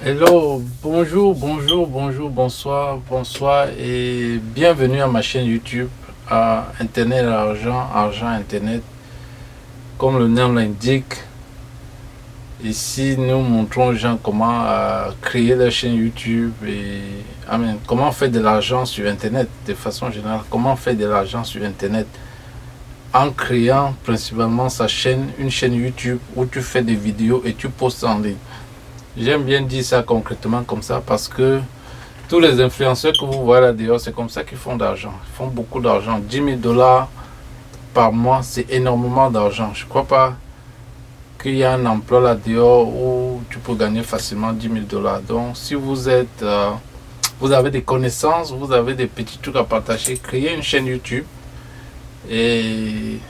Hello, bonjour, bonjour, bonjour, bonsoir, bonsoir et bienvenue à ma chaîne YouTube Internet Argent, Argent Internet. Comme le nom l'indique, ici nous montrons aux gens comment créer leur chaîne YouTube et comment faire de l'argent sur Internet de façon générale. Comment faire de l'argent sur Internet en créant principalement une chaîne YouTube où tu fais des vidéos et tu postes en ligne. J'aime bien dire ça concrètement comme ça parce que tous les influenceurs que vous voyez là dehors, c'est comme ça qu'ils font d'argent. Ils font beaucoup d'argent. 10 000 dollars par mois, c'est énormément d'argent. Je ne crois pas qu'il y a un emploi là dehors où tu peux gagner facilement 10 000 dollars. Donc, si vous êtes, vous avez des connaissances, vous avez des petits trucs à partager, créez une chaîne YouTube et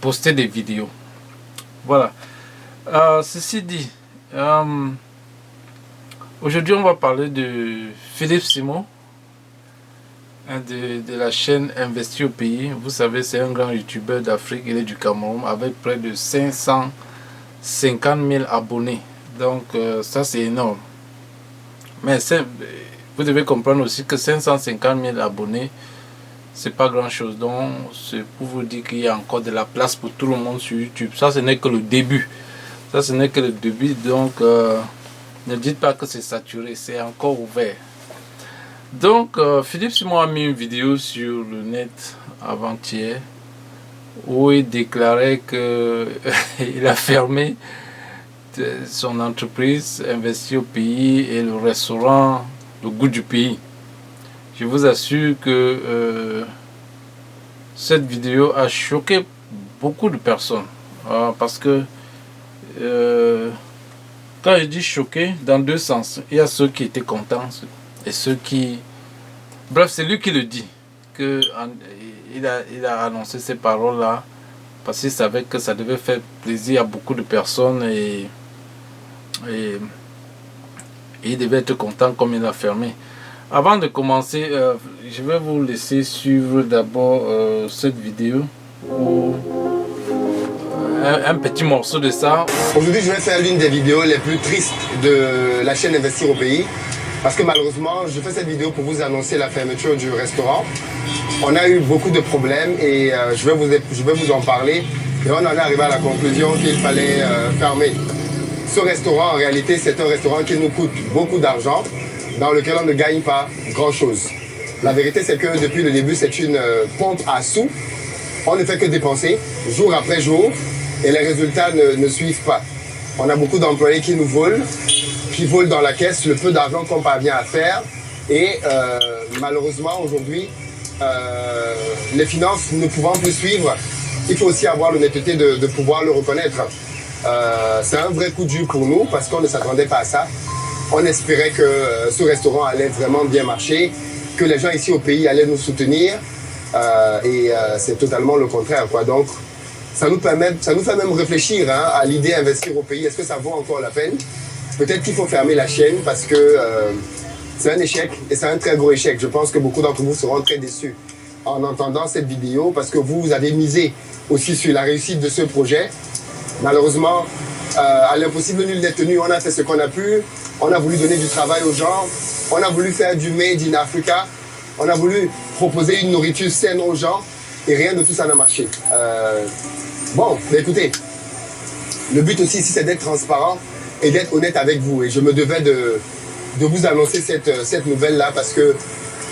postez des vidéos. Voilà. Ceci dit, aujourd'hui, on va parler de Philippe Simon, de la chaîne Investir au pays. Vous savez, c'est un grand youtubeur d'Afrique, il est du Cameroun, avec près de 550 000 abonnés. Donc, ça, c'est énorme. Mais vous devez comprendre aussi que 550 000 abonnés, c'est pas grand chose. Donc, c'est pour vous dire qu'il y a encore de la place pour tout le monde sur YouTube. Ça, ce n'est que le début. Ça, ce n'est que le début. Donc, ne dites pas que c'est saturé, c'est encore ouvert. Donc, Philippe Simon a mis une vidéo sur le net avant-hier où il déclarait qu'il a fermé son entreprise Investir au pays et le restaurant Le Goût du Pays. Je vous assure que cette vidéo a choqué beaucoup de personnes parce que quand je dis choqué, dans deux sens, il y a ceux qui étaient contents et ceux qui... Bref, c'est lui qui le dit, il a annoncé ces paroles-là parce qu'il savait que ça devait faire plaisir à beaucoup de personnes et il devait être content comme il a fermé. Avant de commencer, je vais vous laisser suivre d'abord cette vidéo où un petit morceau de ça. Aujourd'hui, je vais faire l'une des vidéos les plus tristes de la chaîne Investir au pays. Parce que malheureusement, je fais cette vidéo pour vous annoncer la fermeture du restaurant. On a eu beaucoup de problèmes et je vais vous en parler. Et on en est arrivé à la conclusion qu'il fallait fermer. Ce restaurant, en réalité, c'est un restaurant qui nous coûte beaucoup d'argent, dans lequel on ne gagne pas grand-chose. La vérité, c'est que depuis le début, c'est une pompe à sous. On ne fait que dépenser, jour après jour, et les résultats ne suivent pas. On a beaucoup d'employés qui nous volent, qui volent dans la caisse le peu d'argent qu'on parvient à faire. Et malheureusement, aujourd'hui, les finances ne pouvant plus suivre, il faut aussi avoir l'honnêteté de pouvoir le reconnaître. C'est un vrai coup dur pour nous parce qu'on ne s'attendait pas à ça. On espérait que ce restaurant allait vraiment bien marcher, que les gens ici au pays allaient nous soutenir. C'est totalement le contraire, quoi. Donc, ça nous fait même réfléchir à l'idée d'investir au pays. Est-ce que ça vaut encore la peine? Peut-être qu'il faut fermer la chaîne parce que c'est un échec et c'est un très gros échec. Je pense que beaucoup d'entre vous seront très déçus en entendant cette vidéo parce que vous avez misé aussi sur la réussite de ce projet. Malheureusement, à l'impossible nul n'est tenu. On a fait ce qu'on a pu. On a voulu donner du travail aux gens. On a voulu faire du Made in Africa. On a voulu proposer une nourriture saine aux gens et rien de tout ça n'a marché. Bon, mais écoutez, le but aussi ici c'est d'être transparent et d'être honnête avec vous. Et je me devais de vous annoncer cette nouvelle-là parce que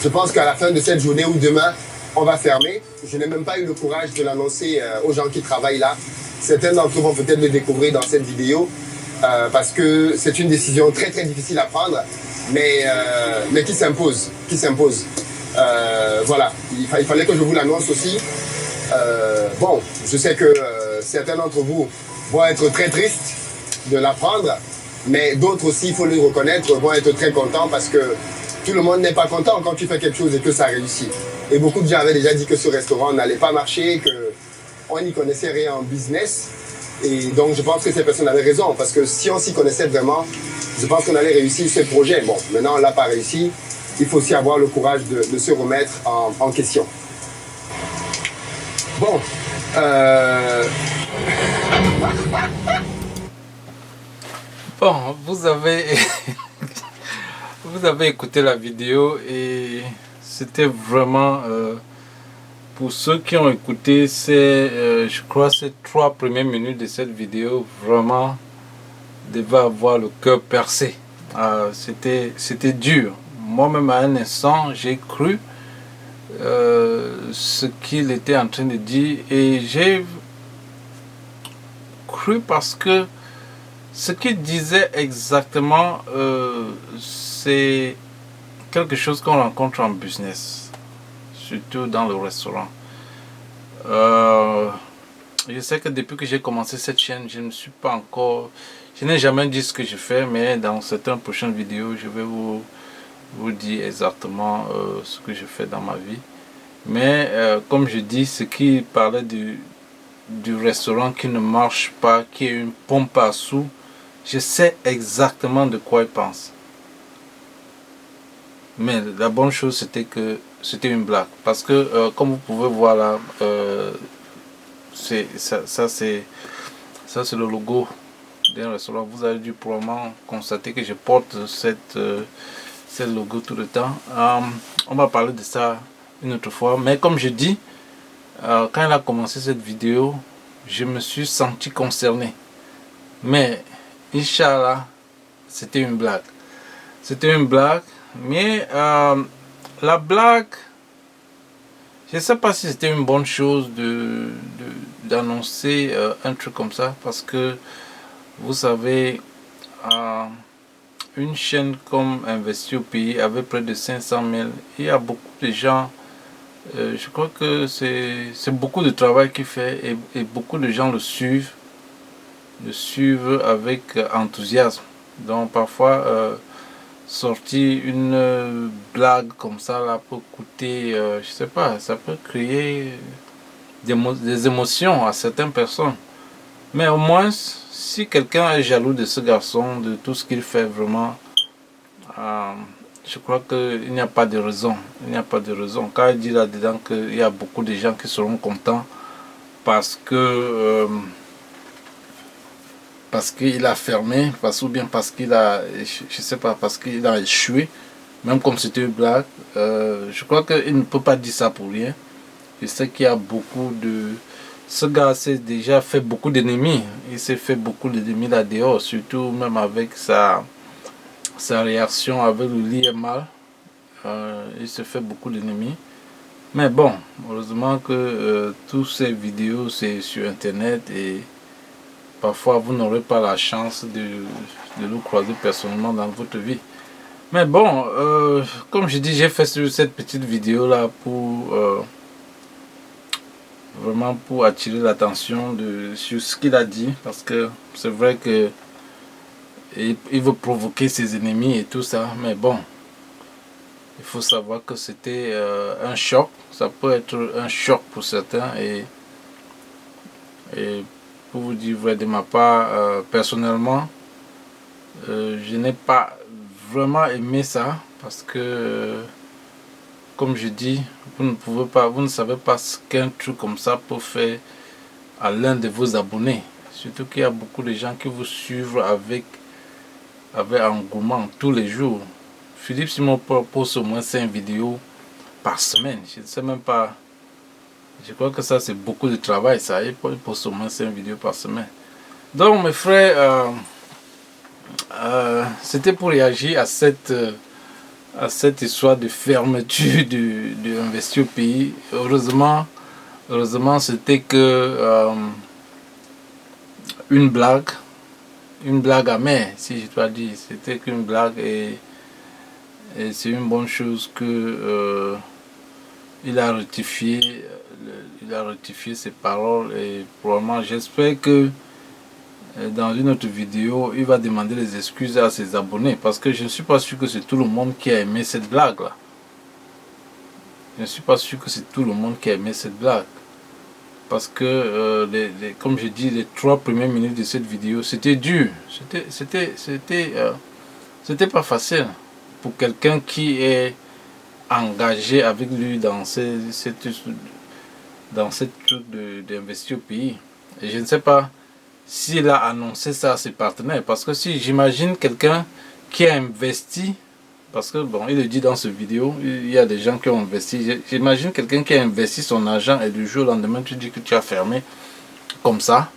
je pense qu'à la fin de cette journée ou demain, on va fermer. Je n'ai même pas eu le courage de l'annoncer aux gens qui travaillent là. Certains d'entre eux vont peut-être le découvrir dans cette vidéo parce que c'est une décision très très difficile à prendre, mais qui s'impose. Voilà, il fallait que je vous l'annonce aussi. Bon, je sais que certains d'entre vous vont être très tristes de l'apprendre, mais d'autres aussi, il faut le reconnaître, vont être très contents parce que tout le monde n'est pas content quand tu fais quelque chose et que ça réussit. Et beaucoup de gens avaient déjà dit que ce restaurant n'allait pas marcher, qu'on n'y connaissait rien en business. Et donc je pense que ces personnes avaient raison parce que si on s'y connaissait vraiment, je pense qu'on allait réussir ce projet. Bon, maintenant on ne l'a pas réussi. Il faut aussi avoir le courage de se remettre en question. Bon, Bon, vous avez... vous avez écouté la vidéo et c'était vraiment... pour ceux qui ont écouté, je crois, ces 3 premières minutes de cette vidéo, vraiment, devaient avoir le cœur percé. C'était dur. Moi-même, à un instant, j'ai cru ce qu'il était en train de dire et j'ai cru parce que ce qu'il disait exactement, c'est quelque chose qu'on rencontre en business, surtout dans le restaurant. Je sais que depuis que j'ai commencé cette chaîne, je n'ai jamais dit ce que je fais, mais dans certaines prochaines vidéos, je vais vous dire exactement ce que je fais dans ma vie. Mais comme je dis, ce qui parlait du restaurant qui ne marche pas, qui est une pompe à sous, je sais exactement de quoi il pense. Mais la bonne chose, c'était que c'était une blague. Parce que, comme vous pouvez voir là, ça c'est le logo d'un restaurant. Vous avez dû probablement constater que je porte cette logo tout le temps. On va parler de ça une autre fois. Mais comme je dis, quand il a commencé cette vidéo, je me suis senti concerné. Mais, Inch'Allah, c'était une blague. C'était une blague. Mais la blague, je ne sais pas si c'était une bonne chose d'annoncer un truc comme ça. Parce que, vous savez, une chaîne comme Investir au pays avait près de 500 000. Il y a beaucoup de gens, je crois que c'est beaucoup de travail qu'il fait et beaucoup de gens le suivent avec enthousiasme. Donc parfois, sortir une blague comme ça là peut coûter, je sais pas, ça peut créer des émotions à certaines personnes. Mais au moins, si quelqu'un est jaloux de ce garçon, de tout ce qu'il fait vraiment, je crois qu'il n'y a pas de raison. Il n'y a pas de raison. Quand il dit là-dedans qu'il y a beaucoup de gens qui seront contents parce que parce qu'il a fermé, ou bien parce qu'il a, je sais pas, parce qu'il a échoué, même comme c'était une blague, je crois qu'il ne peut pas dire ça pour rien. Je sais qu'il y a beaucoup de... Ce gars s'est déjà fait beaucoup d'ennemis. Il s'est fait beaucoup d'ennemis là dehors, surtout même avec sa réaction avec le lit est mal. Il se fait beaucoup d'ennemis. Mais bon, heureusement que toutes ces vidéos c'est sur internet et parfois vous n'aurez pas la chance de nous croiser personnellement dans votre vie. Mais bon, comme je dis, j'ai fait cette petite vidéo là pour vraiment pour attirer l'attention sur ce qu'il a dit, parce que c'est vrai que il veut provoquer ses ennemis et tout ça, mais bon, il faut savoir que c'était un choc. Ça peut être un choc pour certains et pour vous dire vrai de ma part, personnellement, je n'ai pas vraiment aimé ça parce que comme je dis, vous ne savez pas ce qu'un truc comme ça peut faire à l'un de vos abonnés. Surtout qu'il y a beaucoup de gens qui vous suivent avec engouement tous les jours. Philippe Simon poste au moins 5 vidéos par semaine. Je ne sais même pas. Je crois que ça c'est beaucoup de travail ça. Il poste au moins 5 vidéos par semaine. Donc mes frères, c'était pour réagir à cette histoire de fermeture de Investir au pays. Heureusement c'était que une blague amère, si je dois dire. C'était qu'une blague et c'est une bonne chose que il a rectifié ses paroles et probablement j'espère que dans une autre vidéo il va demander des excuses à ses abonnés parce que je ne suis pas sûr que c'est tout le monde qui a aimé cette blague là. Je ne suis pas sûr que c'est tout le monde qui a aimé cette blague parce que comme je dis, les 3 premières minutes de cette vidéo c'était dur, c'était pas facile pour quelqu'un qui est engagé avec lui dans cette truc d'investir au pays. Et je ne sais pas s'il a annoncé ça à ses partenaires. Parce que si j'imagine quelqu'un qui a investi, parce que bon, il le dit dans cette vidéo, il y a des gens qui ont investi. J'imagine quelqu'un qui a investi son argent et du jour au lendemain, tu dis que tu as fermé comme ça.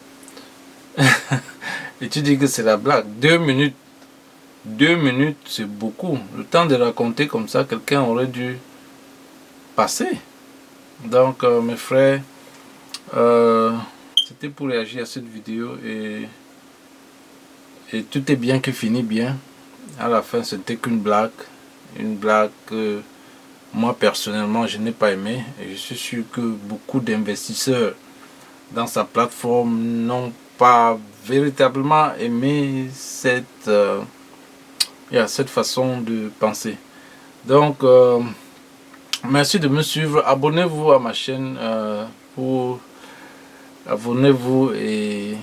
Et tu dis que c'est la blague. 2 minutes. 2 minutes, c'est beaucoup. Le temps de raconter comme ça, quelqu'un aurait dû passer. Donc, mes frères, c'était pour réagir à cette vidéo et tout est bien qui finit bien. À la fin, c'était qu'une blague. Une blague que moi, personnellement, je n'ai pas aimé. Et je suis sûr que beaucoup d'investisseurs dans sa plateforme n'ont pas véritablement aimé cette façon de penser. Donc, merci de me suivre. Abonnez-vous à ma chaîne. Abonnez-vous et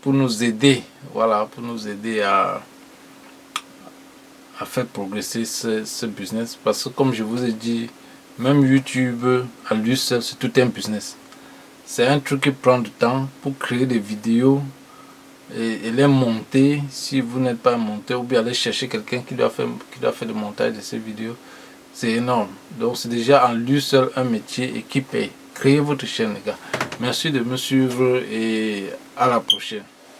pour nous aider, voilà, pour nous aider à faire progresser ce business. Parce que comme je vous ai dit, même YouTube à lui seul, c'est tout un business. C'est un truc qui prend du temps pour créer des vidéos et les monter. Si vous n'êtes pas monté, ou bien aller chercher quelqu'un qui doit faire le montage de ces vidéos, c'est énorme. Donc c'est déjà en lui seul un métier et qui paye. Créez votre chaîne, les gars. Merci de me suivre et à la prochaine.